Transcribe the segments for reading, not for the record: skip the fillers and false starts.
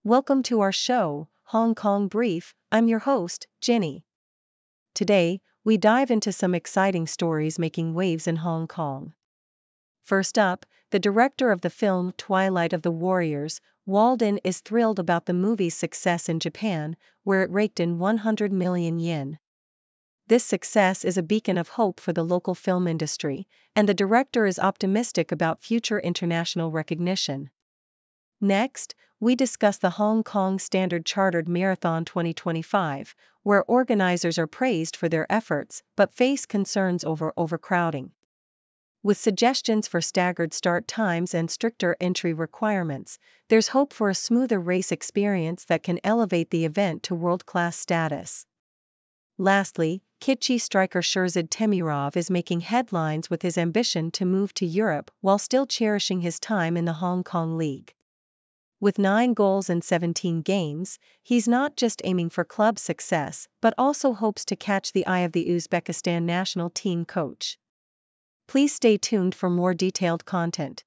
Welcome to our show, Hong Kong Brief. I'm your host, Jenny. Today, we dive into some exciting stories making waves in Hong Kong. First up, the director of the film Twilight of the Warriors, Walden, is thrilled about the movie's success in Japan, where it raked in 100 million yen. This success is a beacon of hope for the local film industry, and the director is optimistic about future international recognition. Next, we discuss the Hong Kong Standard Chartered Marathon 2025, where organizers are praised for their efforts but face concerns over overcrowding. With suggestions for staggered start times and stricter entry requirements, there's hope for a smoother race experience that can elevate the event to world-class status. Lastly, Kitchee striker Sherzod Temirov is making headlines with his ambition to move to Europe while still cherishing his time in the Hong Kong League. With 9 goals in 17 games, he's not just aiming for club success but also hopes to catch the eye of the Uzbekistan national team coach. Please stay tuned for more detailed content.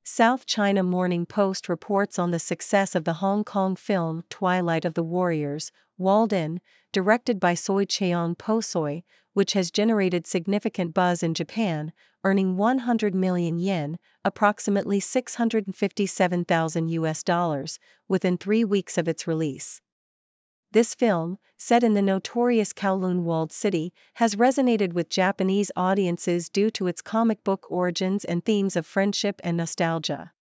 South China Morning Post reports on the success of the Hong Kong film Twilight of the Warriors, Walden, directed by Soi Cheong Po Soi, which has generated significant buzz in Japan, earning 100 million yen, approximately $657,000, within 3 weeks of its release. This film, set in the notorious Kowloon walled city, has resonated with Japanese audiences due to its comic book origins and themes of friendship and nostalgia.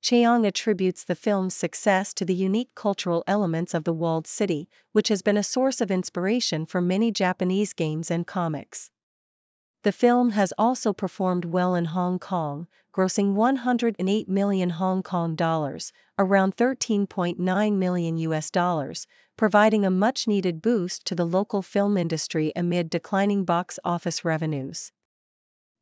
Cheong attributes the film's success to the unique cultural elements of the walled city, which has been a source of inspiration for many Japanese games and comics. The film has also performed well in Hong Kong, grossing 108 million Hong Kong dollars, around $13.9 million, providing a much-needed boost to the local film industry amid declining box office revenues.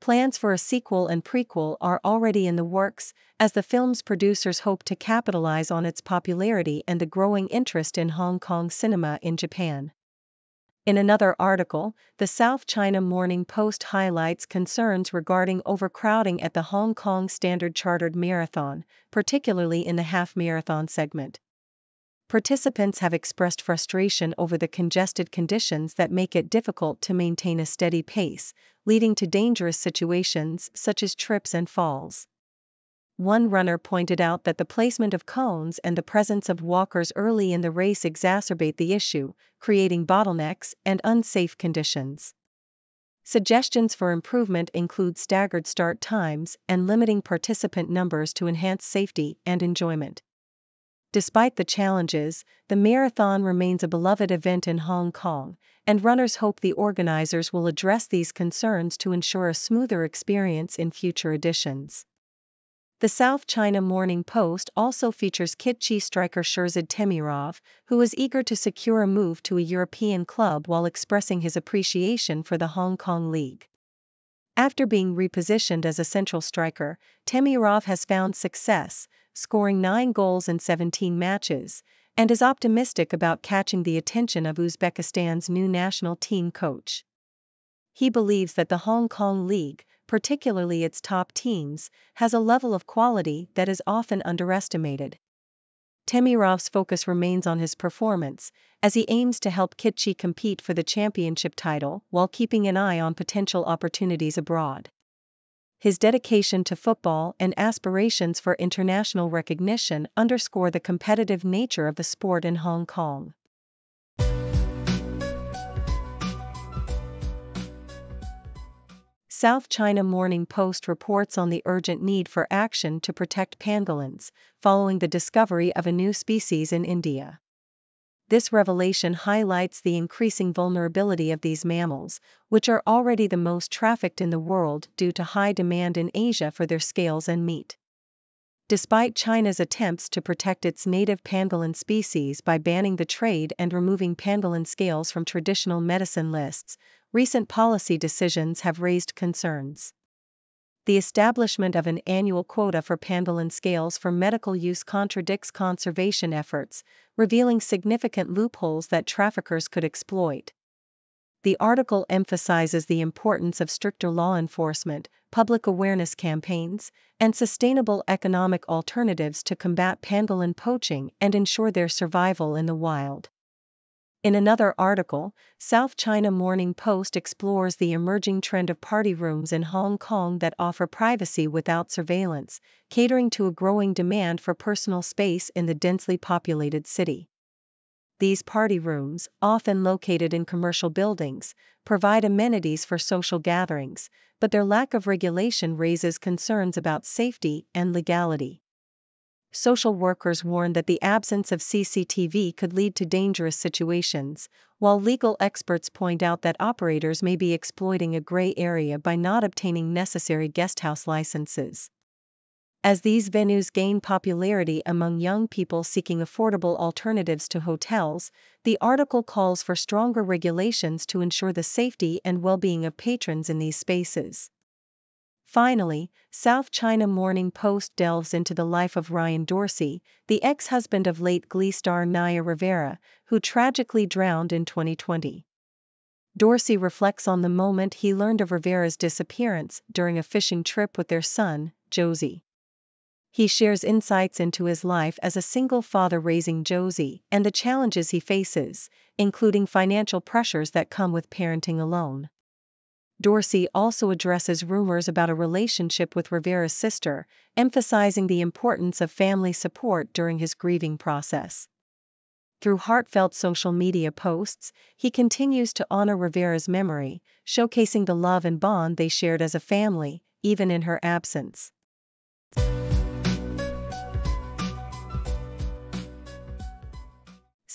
Plans for a sequel and prequel are already in the works, as the film's producers hope to capitalize on its popularity and the growing interest in Hong Kong cinema in Japan. In another article, the South China Morning Post highlights concerns regarding overcrowding at the Hong Kong Standard Chartered Marathon, particularly in the half-marathon segment. Participants have expressed frustration over the congested conditions that make it difficult to maintain a steady pace, leading to dangerous situations such as trips and falls. One runner pointed out that the placement of cones and the presence of walkers early in the race exacerbate the issue, creating bottlenecks and unsafe conditions. Suggestions for improvement include staggered start times and limiting participant numbers to enhance safety and enjoyment. Despite the challenges, the marathon remains a beloved event in Hong Kong, and runners hope the organizers will address these concerns to ensure a smoother experience in future editions. The South China Morning Post also features Kitchee striker Sherzod Temirov, who is eager to secure a move to a European club while expressing his appreciation for the Hong Kong League. After being repositioned as a central striker, Temirov has found success, scoring 9 goals in 17 matches, and is optimistic about catching the attention of Uzbekistan's new national team coach. He believes that the Hong Kong League, particularly its top teams, has a level of quality that is often underestimated. Temirov's focus remains on his performance, as he aims to help Kitchee compete for the championship title while keeping an eye on potential opportunities abroad. His dedication to football and aspirations for international recognition underscore the competitive nature of the sport in Hong Kong. South China Morning Post reports on the urgent need for action to protect pangolins, following the discovery of a new species in India. This revelation highlights the increasing vulnerability of these mammals, which are already the most trafficked in the world due to high demand in Asia for their scales and meat. Despite China's attempts to protect its native pangolin species by banning the trade and removing pangolin scales from traditional medicine lists, recent policy decisions have raised concerns. The establishment of an annual quota for pangolin scales for medical use contradicts conservation efforts, revealing significant loopholes that traffickers could exploit. the article emphasizes the importance of stricter law enforcement, public awareness campaigns, and sustainable economic alternatives to combat pangolin poaching and ensure their survival in the wild. In another article, South China Morning Post explores the emerging trend of party rooms in Hong Kong that offer privacy without surveillance, catering to a growing demand for personal space in the densely populated city. These party rooms, often located in commercial buildings, provide amenities for social gatherings, but their lack of regulation raises concerns about safety and legality. Social workers warn that the absence of CCTV could lead to dangerous situations, while legal experts point out that operators may be exploiting a gray area by not obtaining necessary guesthouse licenses. As these venues gain popularity among young people seeking affordable alternatives to hotels, the article calls for stronger regulations to ensure the safety and well-being of patrons in these spaces. Finally, South China Morning Post delves into the life of Ryan Dorsey, the ex-husband of late Glee star Naya Rivera, who tragically drowned in 2020. Dorsey reflects on the moment he learned of Rivera's disappearance during a fishing trip with their son, Josie. He shares insights into his life as a single father raising Josie and the challenges he faces, including financial pressures that come with parenting alone. Dorsey also addresses rumors about a relationship with Rivera's sister, emphasizing the importance of family support during his grieving process. Through heartfelt social media posts, he continues to honor Rivera's memory, showcasing the love and bond they shared as a family, even in her absence.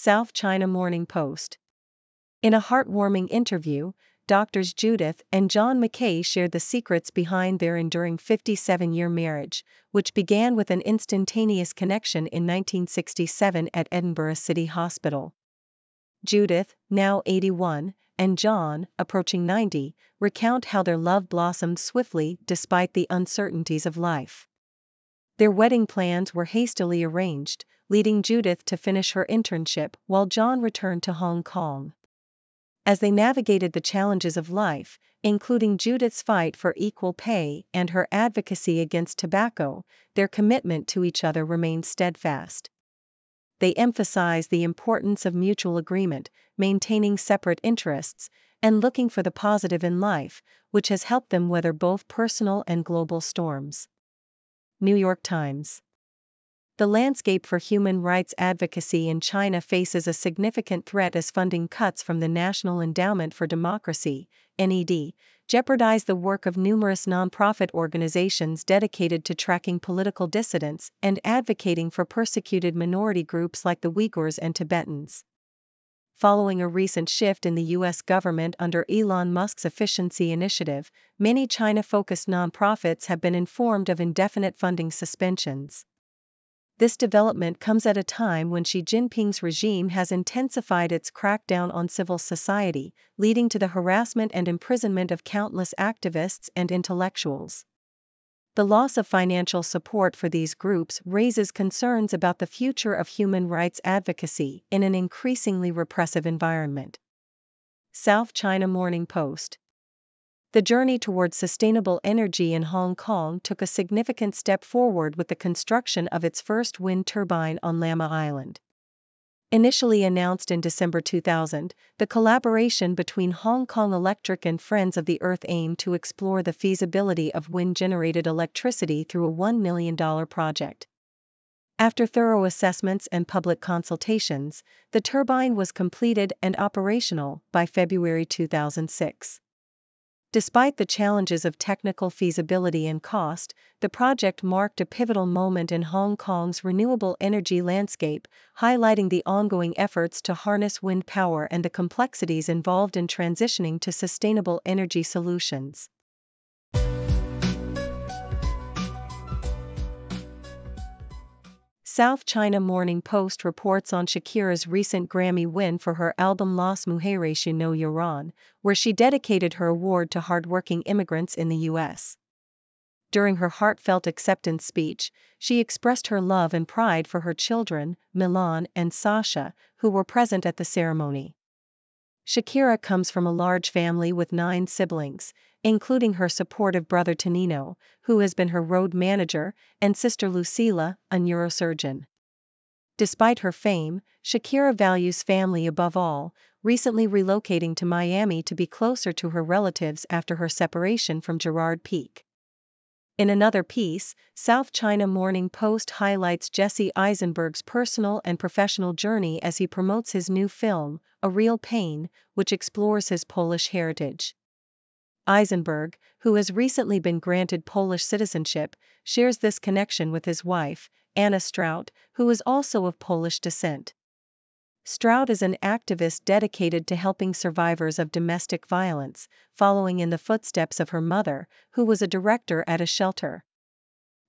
South China Morning Post. In a heartwarming interview, Doctors Judith and John McKay shared the secrets behind their enduring 57-year marriage, which began with an instantaneous connection in 1967 at Edinburgh City Hospital. Judith, now 81, and John, approaching 90, recount how their love blossomed swiftly despite the uncertainties of life. Their wedding plans were hastily arranged, leading Judith to finish her internship while John returned to Hong Kong. As they navigated the challenges of life, including Judith's fight for equal pay and her advocacy against tobacco, their commitment to each other remained steadfast. They emphasize the importance of mutual agreement, maintaining separate interests, and looking for the positive in life, which has helped them weather both personal and global storms. New York Times. The landscape for human rights advocacy in China faces a significant threat as funding cuts from the National Endowment for Democracy, NED, jeopardize the work of numerous nonprofit organizations dedicated to tracking political dissidents and advocating for persecuted minority groups like the Uyghurs and Tibetans. Following a recent shift in the U.S. government under Elon Musk's efficiency initiative, many China-focused nonprofits have been informed of indefinite funding suspensions. This development comes at a time when Xi Jinping's regime has intensified its crackdown on civil society, leading to the harassment and imprisonment of countless activists and intellectuals. The loss of financial support for these groups raises concerns about the future of human rights advocacy in an increasingly repressive environment. South China Morning Post. The journey towards sustainable energy in Hong Kong took a significant step forward with the construction of its first wind turbine on Lamma Island. Initially announced in December 2000, the collaboration between Hong Kong Electric and Friends of the Earth aimed to explore the feasibility of wind-generated electricity through a $1 million project. After thorough assessments and public consultations, the turbine was completed and operational by February 2006. Despite the challenges of technical feasibility and cost, the project marked a pivotal moment in Hong Kong's renewable energy landscape, highlighting the ongoing efforts to harness wind power and the complexities involved in transitioning to sustainable energy solutions. South China Morning Post reports on Shakira's recent Grammy win for her album Las Mujeres No Lloran, where she dedicated her award to hardworking immigrants in the U.S. During her heartfelt acceptance speech, she expressed her love and pride for her children, Milan and Sasha, who were present at the ceremony. Shakira comes from a large family with 9 siblings, including her supportive brother Tonino, who has been her road manager, and sister Lucila, a neurosurgeon. Despite her fame, Shakira values family above all, recently relocating to Miami to be closer to her relatives after her separation from Gerard Piqué. In another piece, South China Morning Post highlights Jesse Eisenberg's personal and professional journey as he promotes his new film, A Real Pain, which explores his Polish heritage. Eisenberg, who has recently been granted Polish citizenship, shares this connection with his wife, Anna Strout, who is also of Polish descent. Strout is an activist dedicated to helping survivors of domestic violence, following in the footsteps of her mother, who was a director at a shelter.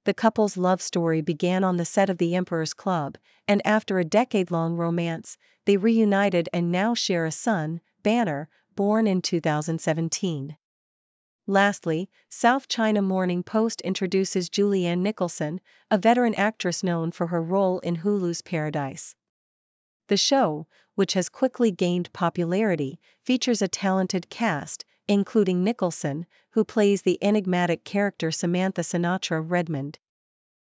The couple's love story began on the set of The Emperor's Club, and after a decade-long romance, they reunited and now share a son, Banner, born in 2017. Lastly, South China Morning Post introduces Julianne Nicholson, a veteran actress known for her role in Hulu's Paradise. The show, which has quickly gained popularity, features a talented cast, including Nicholson, who plays the enigmatic character Samantha Sinatra Redmond.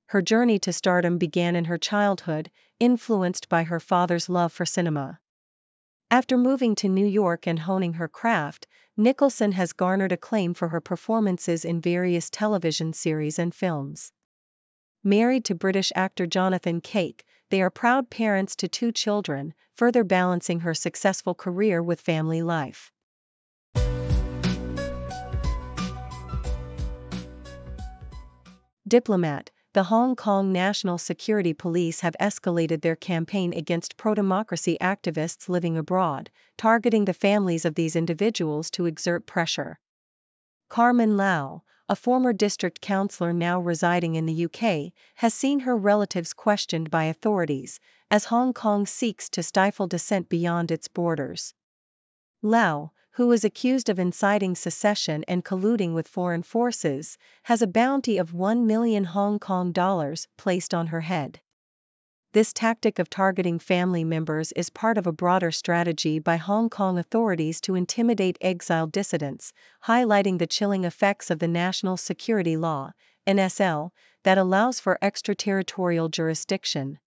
Her journey to stardom began in her childhood, influenced by her father's love for cinema. After moving to New York and honing her craft, Nicholson has garnered acclaim for her performances in various television series and films. Married to British actor Jonathan Cake, they are proud parents to 2 children, further balancing her successful career with family life. Diplomat. The Hong Kong National Security Police have escalated their campaign against pro-democracy activists living abroad, targeting the families of these individuals to exert pressure. Carmen Lau, a former district councillor now residing in the UK, has seen her relatives questioned by authorities, as Hong Kong seeks to stifle dissent beyond its borders. Lau, who is accused of inciting secession and colluding with foreign forces, has a bounty of 1 million Hong Kong dollars placed on her head. This tactic of targeting family members is part of a broader strategy by Hong Kong authorities to intimidate exiled dissidents, highlighting the chilling effects of the National Security Law, NSL, that allows for extraterritorial jurisdiction.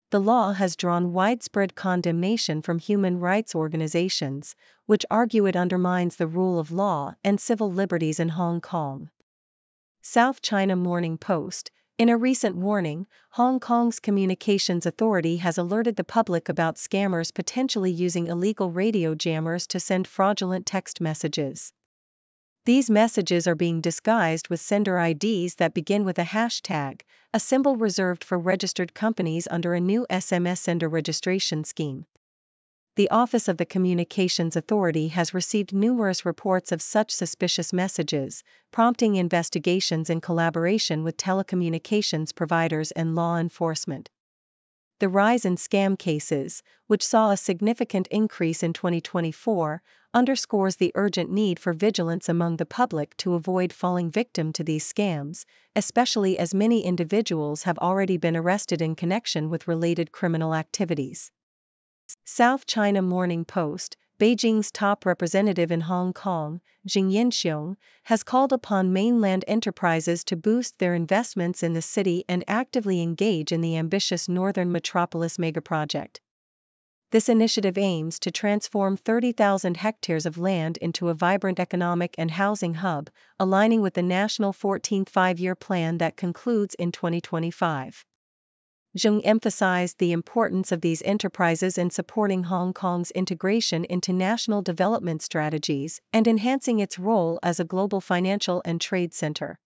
The law has drawn widespread condemnation from human rights organizations, which argue it undermines the rule of law and civil liberties in Hong Kong. South China Morning Post. In a recent warning, Hong Kong's Communications Authority has alerted the public about scammers potentially using illegal radio jammers to send fraudulent text messages. These messages are being disguised with sender IDs that begin with a hashtag, a symbol reserved for registered companies under a new SMS sender registration scheme. The Office of the Communications Authority has received numerous reports of such suspicious messages, prompting investigations in collaboration with telecommunications providers and law enforcement. The rise in scam cases, which saw a significant increase in 2024, underscores the urgent need for vigilance among the public to avoid falling victim to these scams, especially as many individuals have already been arrested in connection with related criminal activities. South China Morning Post. Beijing's top representative in Hong Kong, Jing Yinxiong, has called upon mainland enterprises to boost their investments in the city and actively engage in the ambitious Northern Metropolis megaproject. This initiative aims to transform 30,000 hectares of land into a vibrant economic and housing hub, aligning with the national 14th five-year plan that concludes in 2025. Zheng emphasized the importance of these enterprises in supporting Hong Kong's integration into national development strategies and enhancing its role as a global financial and trade center.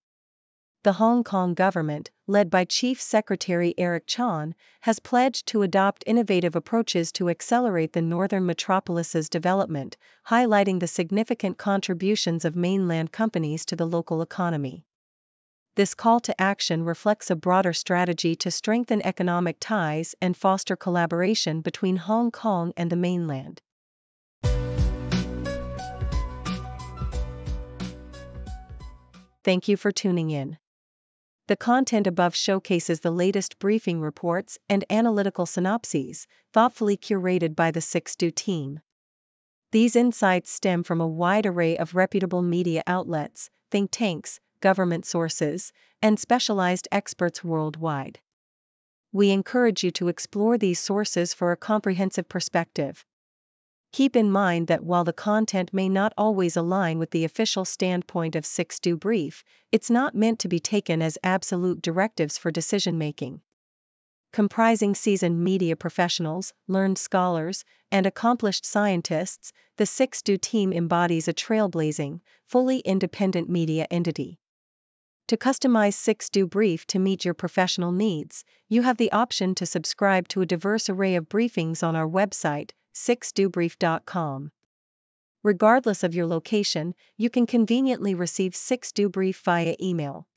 The Hong Kong government, led by Chief Secretary Eric Chan, has pledged to adopt innovative approaches to accelerate the Northern Metropolis's development, highlighting the significant contributions of mainland companies to the local economy. This call to action reflects a broader strategy to strengthen economic ties and foster collaboration between Hong Kong and the mainland. Thank you for tuning in. The content above showcases the latest briefing reports and analytical synopses, thoughtfully curated by the 6Do team. These insights stem from a wide array of reputable media outlets, think tanks, government sources, and specialized experts worldwide. We encourage you to explore these sources for a comprehensive perspective. Keep in mind that while the content may not always align with the official standpoint of 6do Brief, it's not meant to be taken as absolute directives for decision-making. Comprising seasoned media professionals, learned scholars, and accomplished scientists, the 6do team embodies a trailblazing, fully independent media entity. To customize 6do Brief to meet your professional needs, you have the option to subscribe to a diverse array of briefings on our website, 6dobrief.com. Regardless of your location, you can conveniently receive 6do Brief via email.